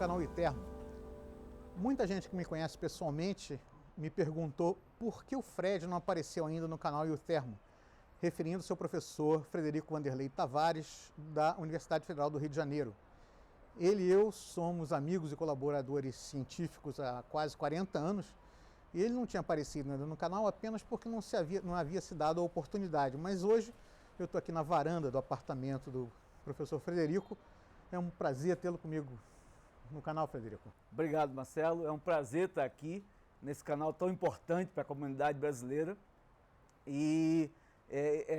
canal Itermo. Muita gente que me conhece pessoalmente me perguntou por que o Fred não apareceu ainda no canal Itermo, referindo-se ao professor Frederico Wanderley Tavares, da Universidade Federal do Rio de Janeiro. Ele e eu somos amigos e colaboradores científicos há quase 40 anos, e ele não tinha aparecido ainda no canal apenas porque não havia se dado a oportunidade. Mas hoje eu estou aqui na varanda do apartamento do professor Frederico. É um prazer tê-lo comigo no canal, Frederico. Obrigado, Marcelo. É um prazer estar aqui nesse canal tão importante para a comunidade brasileira. E,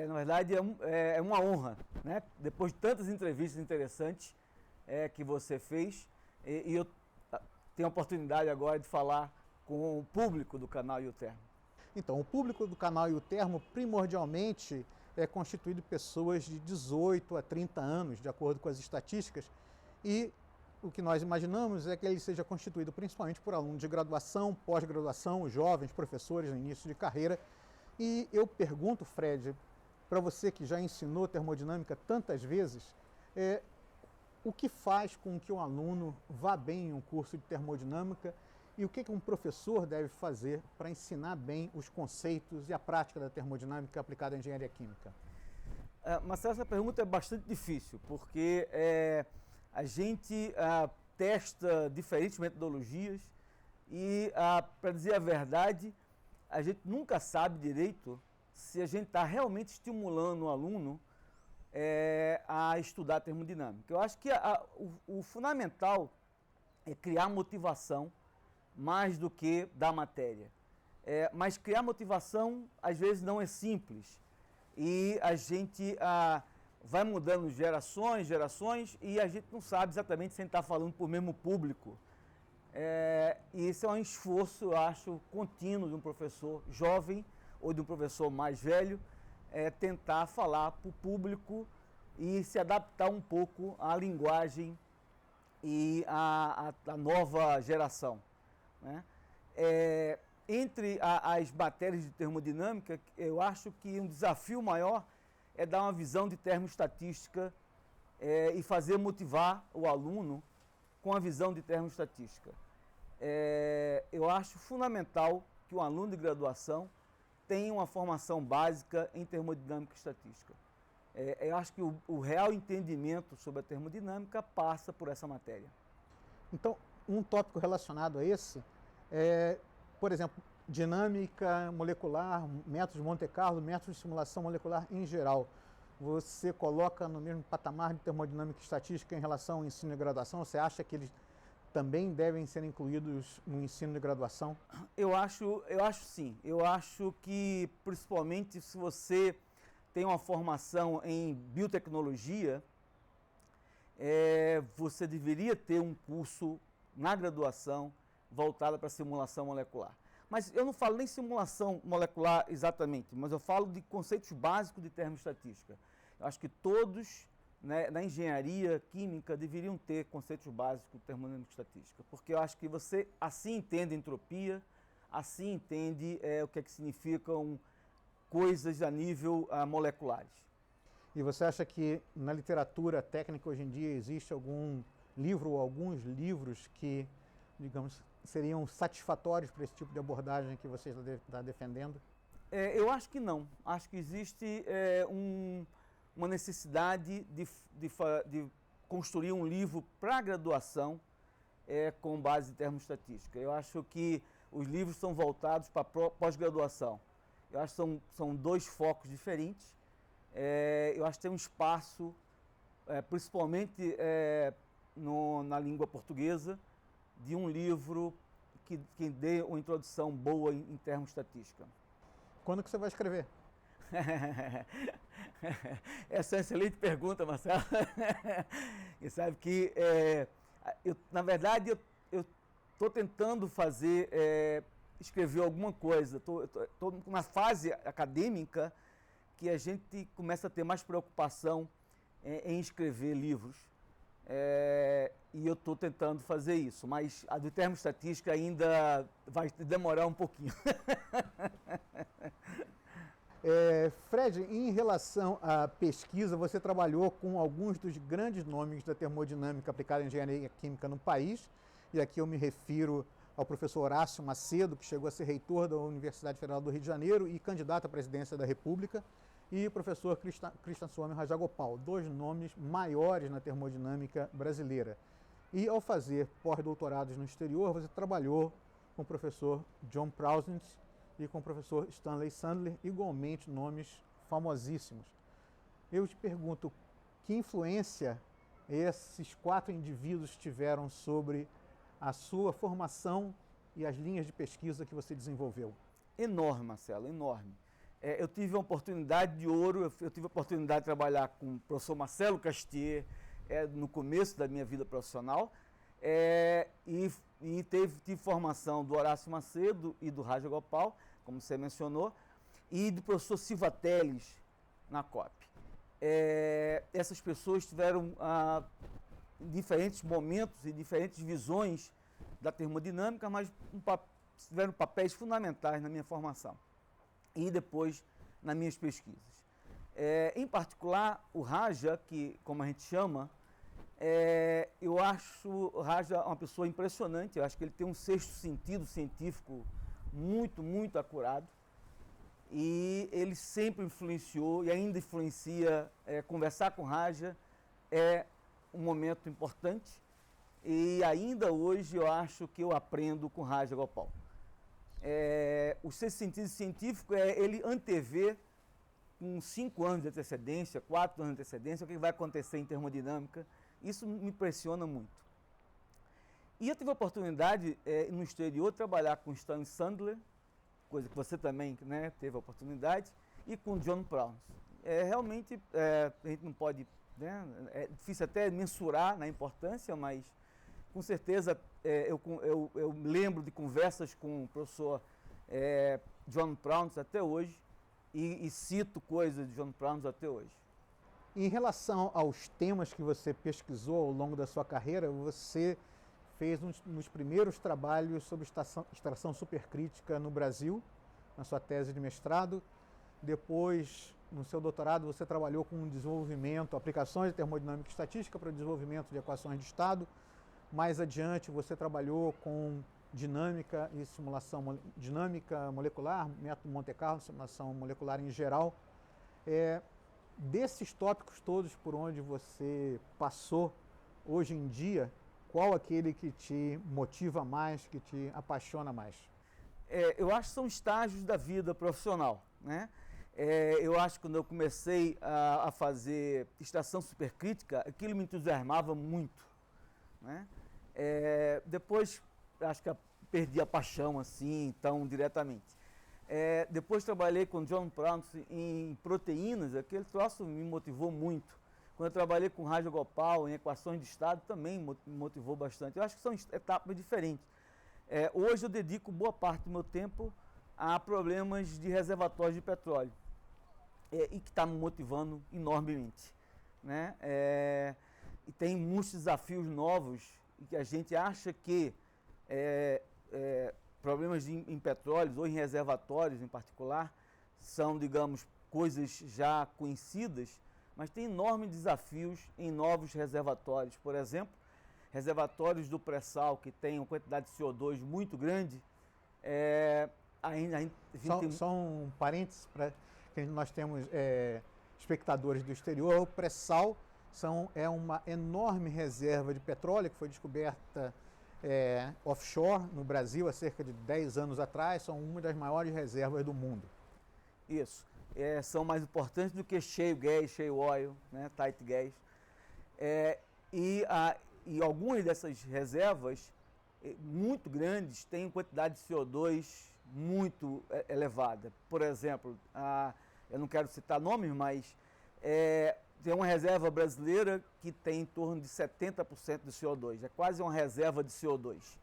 na verdade, é uma honra, né? Depois de tantas entrevistas interessantes que você fez, e eu tenho a oportunidade agora de falar com o público do canal Itermo. Então, o público do canal Itermo, primordialmente, é constituído de pessoas de 18 a 30 anos, de acordo com as estatísticas, e o que nós imaginamos é que ele seja constituído principalmente por alunos de graduação, pós-graduação, jovens, professores no início de carreira. E eu pergunto, Fred, para você que já ensinou termodinâmica tantas vezes, o que faz com que um aluno vá bem em um curso de termodinâmica e o que um professor deve fazer para ensinar bem os conceitos e a prática da termodinâmica aplicada à engenharia química? Marcelo, essa pergunta é bastante difícil, porque a gente testa diferentes metodologias e, para dizer a verdade, a gente nunca sabe direito se a gente está realmente estimulando o aluno a estudar termodinâmica. Eu acho que o fundamental é criar motivação mais do que da matéria. Mas criar motivação às vezes não é simples e a gente vai mudando gerações e a gente não sabe exatamente se a gente está falando para o mesmo público. E esse é um esforço, eu acho, contínuo de um professor jovem ou de um professor mais velho, tentar falar para o público e se adaptar um pouco à linguagem e à nova geração, né? Entre as matérias de termodinâmica, eu acho que um desafio maior é dar uma visão de termoestatística e fazer motivar o aluno com a visão de termoestatística. Eu acho fundamental que o aluno de graduação tenha uma formação básica em termodinâmica e estatística. Eu acho que o real entendimento sobre a termodinâmica passa por essa matéria. Então, um tópico relacionado a esse por exemplo, dinâmica molecular, métodos de Monte Carlo, métodos de simulação molecular em geral. Você coloca no mesmo patamar de termodinâmica e estatística em relação ao ensino de graduação? Você acha que eles também devem ser incluídos no ensino de graduação? Eu acho sim. Eu acho que, principalmente, se você tem uma formação em biotecnologia, você deveria ter um curso na graduação voltada para simulação molecular. Mas eu não falo nem simulação molecular exatamente, mas eu falo de conceitos básicos de termoestatística. Eu acho que todos, né, na engenharia química deveriam ter conceitos básicos de termodinâmica e estatística, porque eu acho que você assim entende entropia, assim entende o que significam coisas a nível moleculares. E você acha que na literatura técnica hoje em dia existe algum livro ou alguns livros que, digamos, seriam satisfatórios para esse tipo de abordagem que você está defendendo? Eu acho que não. Acho que existe uma necessidade de construir um livro para graduação com base em termoestatística. Eu acho que os livros são voltados para pós-graduação. Eu acho que são dois focos diferentes. Eu acho que tem um espaço, principalmente na língua portuguesa, de um livro que dê uma introdução boa em termoestatística. Quando que você vai escrever? Essa é uma excelente pergunta, Marcelo. E sabe que, na verdade, eu estou tentando escrever alguma coisa. Estou numa fase acadêmica que a gente começa a ter mais preocupação em escrever livros. E eu estou tentando fazer isso, mas a do termoestatística ainda vai demorar um pouquinho. Fred, verdade, em relação à pesquisa, você trabalhou com alguns dos grandes nomes da termodinâmica aplicada em engenharia química no país, e aqui eu me refiro ao professor Horácio Macedo, que chegou a ser reitor da Universidade Federal do Rio de Janeiro e candidato à presidência da República, e o professor Krishnaswamy Rajagopal, dois nomes maiores na termodinâmica brasileira. E ao fazer pós-doutorados no exterior, você trabalhou com o professor John Prausnitz e com o professor Stanley Sandler, igualmente nomes famosíssimos. Eu te pergunto, que influência esses 4 indivíduos tiveram sobre a sua formação e as linhas de pesquisa que você desenvolveu? Enorme, Marcelo, enorme. Eu tive uma oportunidade de ouro, eu tive a oportunidade de trabalhar com o professor Marcelo Castier no começo da minha vida profissional, e tive formação do Horácio Macedo e do Rajagopal, como você mencionou, e do professor Silva Teles na COP. Essas pessoas tiveram diferentes momentos e diferentes visões da termodinâmica, mas tiveram papéis fundamentais na minha formação e depois nas minhas pesquisas. Em particular, o Raja, que como a gente chama, eu acho o Raja uma pessoa impressionante. Eu acho que ele tem um sexto sentido científico muito, muito acurado, e ele sempre influenciou e ainda influencia. Conversar com o Raja é um momento importante, e ainda hoje eu acho que eu aprendo com o Rajagopal. O sexto sentido científico ele antever com 5 anos de antecedência, 4 anos de antecedência, o que vai acontecer em termodinâmica. Isso me impressiona muito. E eu tive a oportunidade, no exterior, de trabalhar com Stanley Sandler, coisa que você também, né, teve a oportunidade, e com John Prausnitz. Realmente, a gente não pode, né, é difícil até mensurar na importância, mas com certeza eu lembro de conversas com o professor John Prausnitz até hoje, e cito coisas de John Prausnitz até hoje. Em relação aos temas que você pesquisou ao longo da sua carreira, você fez um dos primeiros trabalhos sobre extração supercrítica no Brasil, na sua tese de mestrado. Depois, no seu doutorado, você trabalhou com desenvolvimento, aplicações de termodinâmica e estatística para o desenvolvimento de equações de estado. Mais adiante, você trabalhou com dinâmica e simulação, dinâmica molecular, método Monte Carlo, simulação molecular em geral. Desses tópicos todos por onde você passou hoje em dia, qual aquele que te motiva mais, que te apaixona mais? Eu acho que são estágios da vida profissional, né? Eu acho que quando eu comecei a fazer extração supercrítica, aquilo me entusiasmava muito, né? Depois, acho que perdi a paixão assim, tão diretamente. Depois trabalhei com John Prausnitz em proteínas, aquele troço me motivou muito. Quando eu trabalhei com Rajagopal em equações de estado, também me motivou bastante. Eu acho que são etapas diferentes. Hoje eu dedico boa parte do meu tempo a problemas de reservatórios de petróleo, e que está me motivando enormemente, né? E tem muitos desafios novos, e que a gente acha que problemas em petróleos ou em reservatórios em particular são, digamos, coisas já conhecidas, mas tem enormes desafios em novos reservatórios. Por exemplo, reservatórios do pré-sal que têm uma quantidade de CO2 muito grande. Só um parênteses, para que nós temos espectadores do exterior. O pré-sal é uma enorme reserva de petróleo que foi descoberta offshore no Brasil há cerca de 10 anos atrás. São uma das maiores reservas do mundo. Isso. São mais importantes do que shale gas, shale oil, né, tight gas. E algumas dessas reservas muito grandes têm quantidade de CO2 muito elevada. Por exemplo, eu não quero citar nomes, mas tem uma reserva brasileira que tem em torno de 70% de CO2. É quase uma reserva de CO2.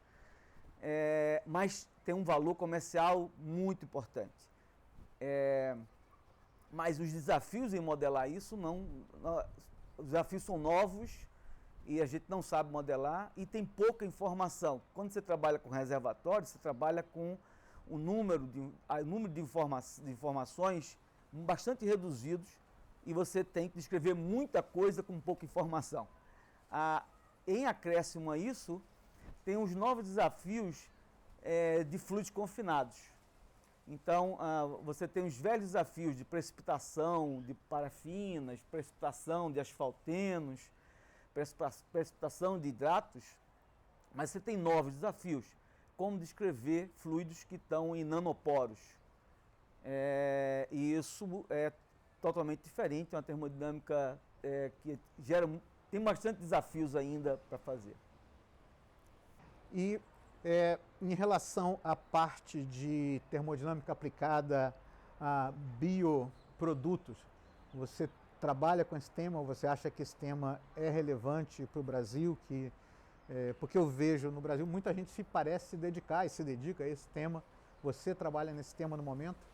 Mas tem um valor comercial muito importante. Mas os desafios em modelar isso os desafios são novos e a gente não sabe modelar e tem pouca informação. Quando você trabalha com reservatório, você trabalha com o número de informações bastante reduzidos e você tem que descrever muita coisa com pouca informação. Em acréscimo a isso, tem os novos desafios de fluidos confinados. Então, você tem os velhos desafios de precipitação de parafinas, precipitação de asfaltenos, precipitação de hidratos, mas você tem novos desafios, como descrever fluidos que estão em nanoporos. E isso é totalmente diferente, é uma termodinâmica que tem bastante desafios ainda para fazer. E em relação à parte de termodinâmica aplicada a bioprodutos, você trabalha com esse tema ou você acha que esse tema é relevante para o Brasil? Porque eu vejo no Brasil muita gente se dedica a esse tema. Você trabalha nesse tema no momento?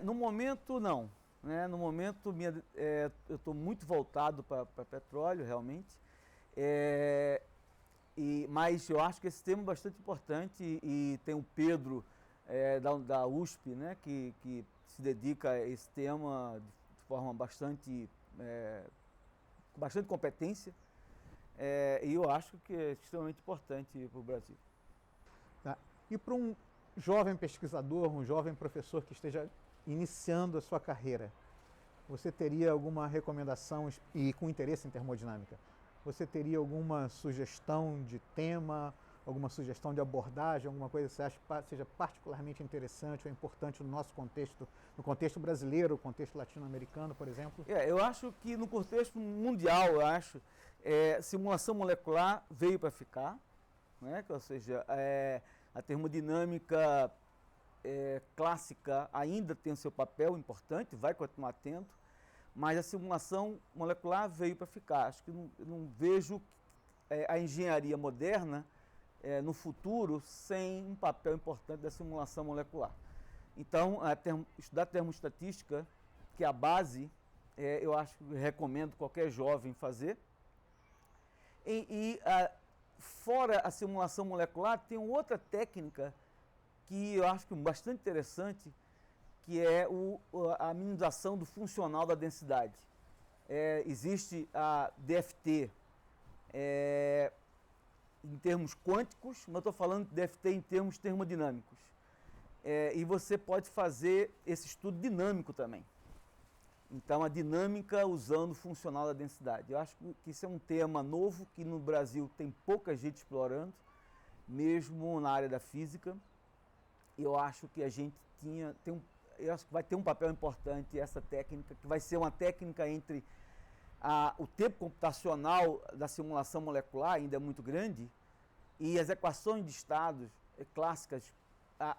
No momento, não. Né? No momento, eu estou muito voltado para petróleo, realmente. Mas eu acho que esse tema é bastante importante e tem o Pedro da USP, né, que se dedica a esse tema de forma bastante competência. E eu acho que é extremamente importante para o Brasil. Tá. E para um jovem pesquisador, um jovem professor que esteja iniciando a sua carreira, você teria alguma recomendação e com interesse em termodinâmica? Você teria alguma sugestão de tema, alguma sugestão de abordagem, alguma coisa que você acha que seja particularmente interessante ou importante no nosso contexto, no contexto brasileiro, no contexto latino-americano, por exemplo? Eu acho que no contexto mundial, simulação molecular veio para ficar, né? Ou seja, a termodinâmica clássica ainda tem o seu papel importante, vai continuar tendo, mas a simulação molecular veio para ficar. Acho que não vejo a engenharia moderna no futuro sem um papel importante da simulação molecular. Então, estudar termoestatística, que é a base, eu acho que recomendo qualquer jovem fazer. Fora a simulação molecular, tem outra técnica que eu acho que é bastante interessante, que é a minimização do funcional da densidade. Existe a DFT em termos quânticos, mas eu estou falando de DFT em termos termodinâmicos. E você pode fazer esse estudo dinâmico também. Então, a dinâmica usando o funcional da densidade. Eu acho que isso é um tema novo que no Brasil tem pouca gente explorando, mesmo na área da física. E eu acho que a gente eu acho que vai ter um papel importante essa técnica, que vai ser uma técnica entre o tempo computacional da simulação molecular, ainda é muito grande, e as equações de estados clássicas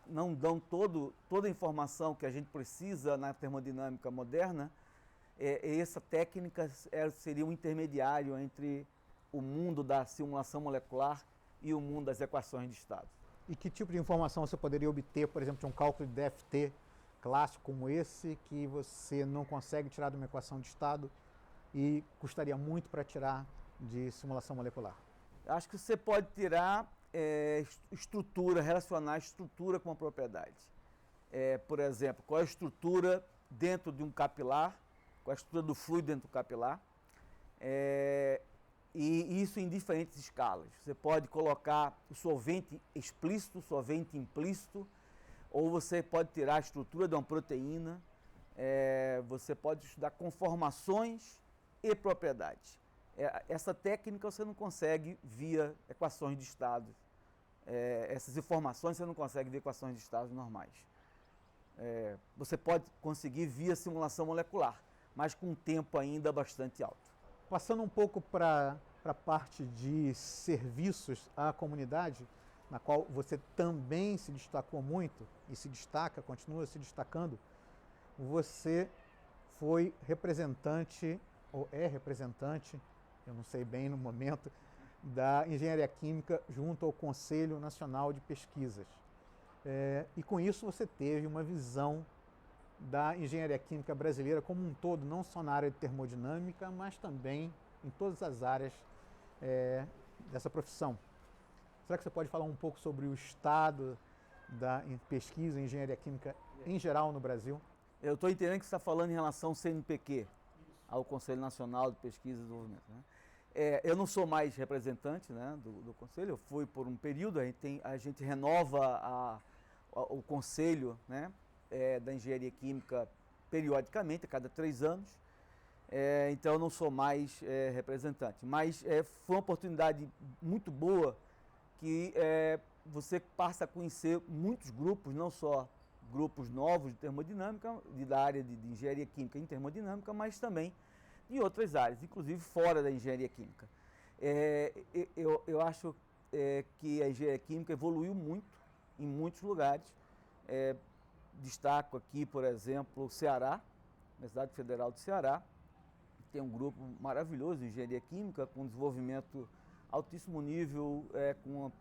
não dão toda a informação que a gente precisa na termodinâmica moderna. Essa técnica seria um intermediário entre o mundo da simulação molecular e o mundo das equações de estado. E que tipo de informação você poderia obter, por exemplo, de um cálculo de DFT clássico como esse, que você não consegue tirar de uma equação de estado e custaria muito para tirar de simulação molecular? Acho que você pode tirar relacionar a estrutura com a propriedade. Por exemplo, qual é a estrutura dentro de um capilar, qual é a estrutura do fluido dentro do capilar, e isso em diferentes escalas. Você pode colocar o solvente explícito, o solvente implícito, ou você pode tirar a estrutura de uma proteína, você pode estudar conformações e propriedades. Essa técnica você não consegue via equações de estado. Essas informações você não consegue via equações de estado normais. Você pode conseguir via simulação molecular, mas com um tempo ainda bastante alto. Passando um pouco para a parte de serviços à comunidade, na qual você também se destacou muito e se destaca, continua se destacando, você foi representante, ou é representante, eu não sei bem no momento, da engenharia química junto ao Conselho Nacional de Pesquisas. E com isso você teve uma visão da engenharia química brasileira como um todo, não só na área de termodinâmica, mas também em todas as áreas dessa profissão. Será que você pode falar um pouco sobre o estado da pesquisa em engenharia química em geral no Brasil? Eu estou entendendo que você está falando em relação ao CNPq, ao Conselho Nacional de Pesquisa e Desenvolvimento, né? Eu não sou mais representante, né, do Conselho, eu fui por um período, a gente renova o Conselho, né, da Engenharia Química periodicamente, a cada 3 anos, então eu não sou mais representante. Mas foi uma oportunidade muito boa que você passa a conhecer muitos grupos, não só grupos novos de termodinâmica, da área de engenharia química em termodinâmica, mas também de outras áreas, inclusive fora da engenharia química. Eu acho que a engenharia química evoluiu muito em muitos lugares. Destaco aqui, por exemplo, o Ceará, Universidade Federal do Ceará, tem um grupo maravilhoso de engenharia química, com desenvolvimento altíssimo nível, com um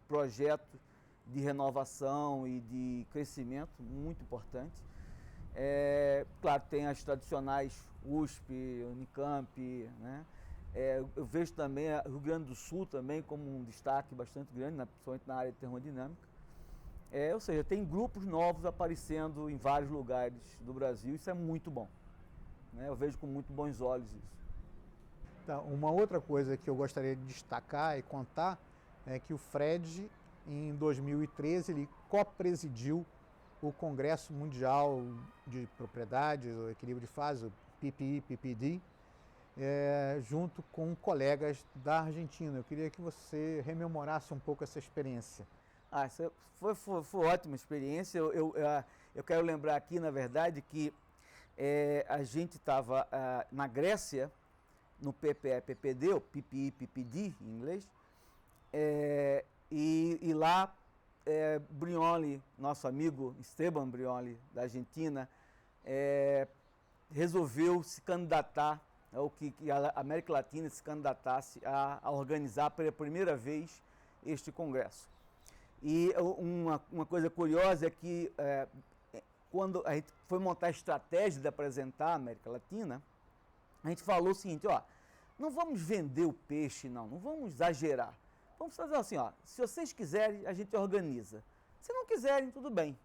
projeto de renovação e de crescimento muito importante. Claro, tem as tradicionais USP, Unicamp, né? Eu vejo também o Rio Grande do Sul também como um destaque bastante grande, principalmente na área de termodinâmica. Ou seja, tem grupos novos aparecendo em vários lugares do Brasil, isso é muito bom, né? Eu vejo com muito bons olhos isso. Tá, uma outra coisa que eu gostaria de destacar e contar é que o Fred, em 2013, ele co-presidiu o Congresso Mundial de Propriedades, o Equilíbrio de Fase, o PPI-PPD, junto com colegas da Argentina. Eu queria que você rememorasse um pouco essa experiência. Essa foi ótima experiência. Eu quero lembrar aqui, na verdade, que a gente estava na Grécia, no PPE-PPD, ou PPI-PPD em inglês, e lá Brignoli, nosso amigo Esteban Brignoli, da Argentina, resolveu se candidatar, ou que a América Latina se candidatasse a organizar pela primeira vez este congresso. E uma coisa curiosa é que quando a gente foi montar a estratégia de apresentar a América Latina, a gente falou o seguinte, ó, não vamos vender o peixe, não vamos exagerar. Vamos fazer assim, ó, se vocês quiserem, a gente organiza. Se não quiserem, tudo bem.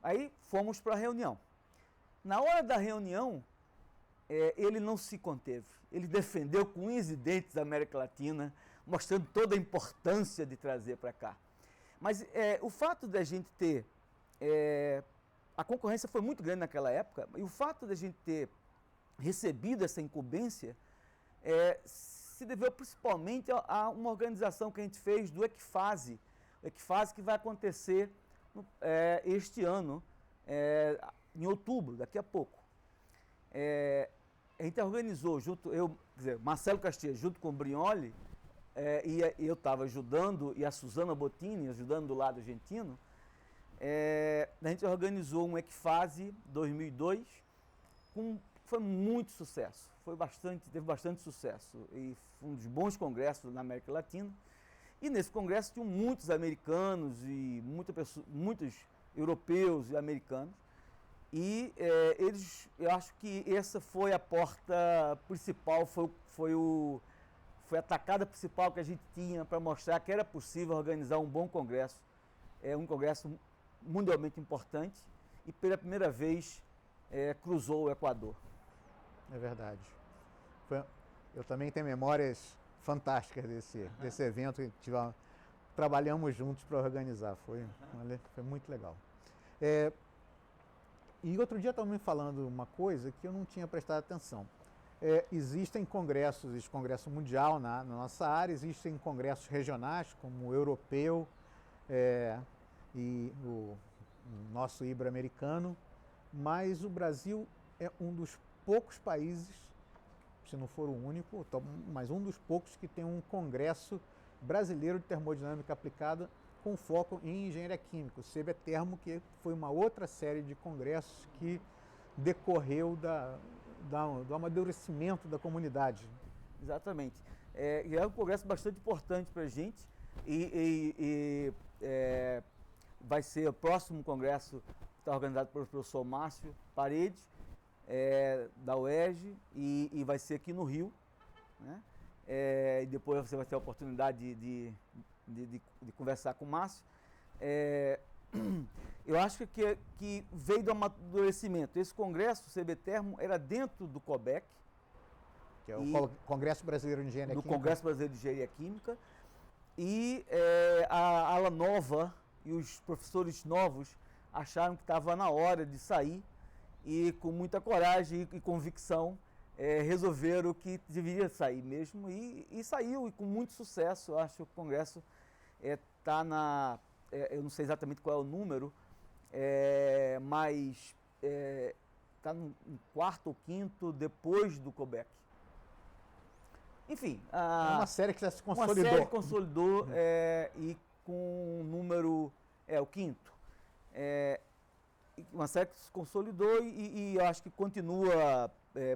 Aí fomos para a reunião. Na hora da reunião, ele não se conteve. Ele defendeu com unhas e dentes a América Latina, mostrando toda a importância de trazer para cá. Mas o fato da gente ter... a concorrência foi muito grande naquela época, e o fato da gente ter recebido essa incumbência se deveu principalmente a uma organização que a gente fez do Equifase. O Equifase que vai acontecer este ano, em outubro, daqui a pouco. A gente organizou, Marcelo Castilho, junto com o Brignoli, e eu estava ajudando, e a Suzana Bottini, ajudando do lado argentino, a gente organizou um Equifase 2002, foi muito sucesso, teve bastante sucesso, e foi um dos bons congressos na América Latina. E nesse congresso tinham muitos americanos e muitos europeus e americanos. E eu acho que essa foi a porta principal, foi a tacada principal que a gente tinha para mostrar que era possível organizar um bom congresso, um congresso mundialmente importante, e pela primeira vez cruzou o Equador. É verdade. Eu também tenho memórias fantásticas desse evento que trabalhamos juntos para organizar. Foi muito legal. E outro dia estava me falando uma coisa que eu não tinha prestado atenção. Existem congressos, existe congresso mundial na nossa área, existem congressos regionais, como o europeu e o nosso ibero-americano, mas o Brasil é um dos poucos países, se não for o único, mas um dos poucos que tem um congresso brasileiro de termodinâmica aplicada com foco em engenharia química, o CBTermo, que foi uma outra série de congressos que decorreu do amadurecimento da comunidade. Exatamente. E é um congresso bastante importante para a gente e vai ser o próximo congresso que está organizado pelo professor Márcio Paredes, da UERJ, e vai ser aqui no Rio, né? E depois você vai ter a oportunidade de conversar com o Márcio. eu acho que veio do amadurecimento. Esse congresso, o CBTermo, era dentro do COBEC, que é o Congresso Brasileiro de Engenharia Química. Do Congresso Brasileiro de Engenharia Química. E a ala nova e os professores novos acharam que estava na hora de sair e, com muita coragem e convicção, resolveram que deveria sair mesmo e saiu, e com muito sucesso. Eu acho que o Congresso está eu não sei exatamente qual é o número, mas está no quarto ou quinto depois do COBEC. Enfim, é uma série que já se consolidou. Uma série que consolidou e com um número, o quinto. Uma série que se consolidou e eu acho que continua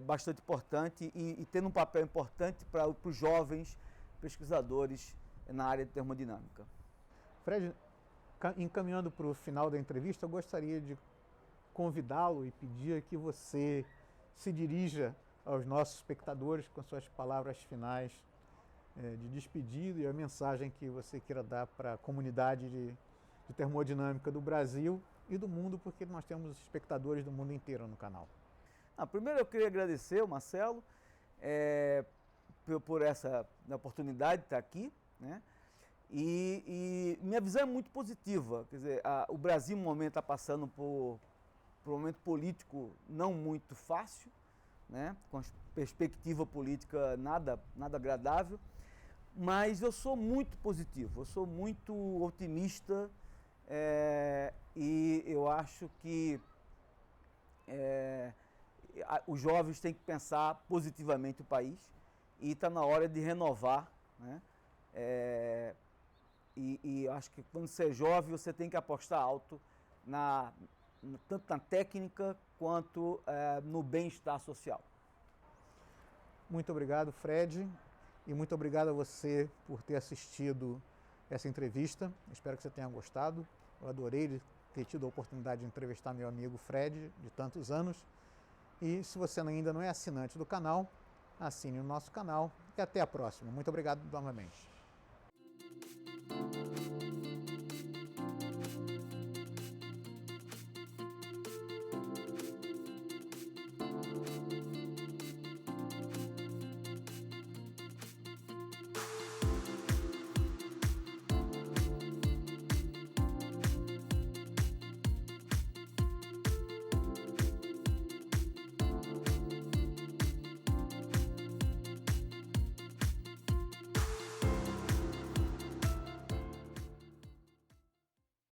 bastante importante e tendo um papel importante para os jovens pesquisadores na área de termodinâmica. Fred, encaminhando para o final da entrevista, eu gostaria de convidá-lo e pedir que você se dirija aos nossos espectadores com suas palavras finais de despedida e a mensagem que você queira dar para a comunidade de termodinâmica do Brasil e do mundo, porque nós temos espectadores do mundo inteiro no canal. Primeiro eu queria agradecer ao Marcelo por essa oportunidade de estar aqui, né? E minha visão é muito positiva. Quer dizer, o Brasil no momento está passando por um momento político não muito fácil, né? Com perspectiva política nada agradável, mas eu sou muito positivo, eu sou muito otimista e eu acho que os jovens têm que pensar positivamente o país e está na hora de renovar, né? E acho que quando você é jovem você tem que apostar alto tanto na técnica quanto no bem-estar social. Muito obrigado, Fred, e muito obrigado a você por ter assistido essa entrevista. Espero que você tenha gostado. Eu adorei ter tido a oportunidade de entrevistar meu amigo Fred, de tantos anos. E se você ainda não é assinante do canal, assine o nosso canal e até a próxima. Muito obrigado novamente.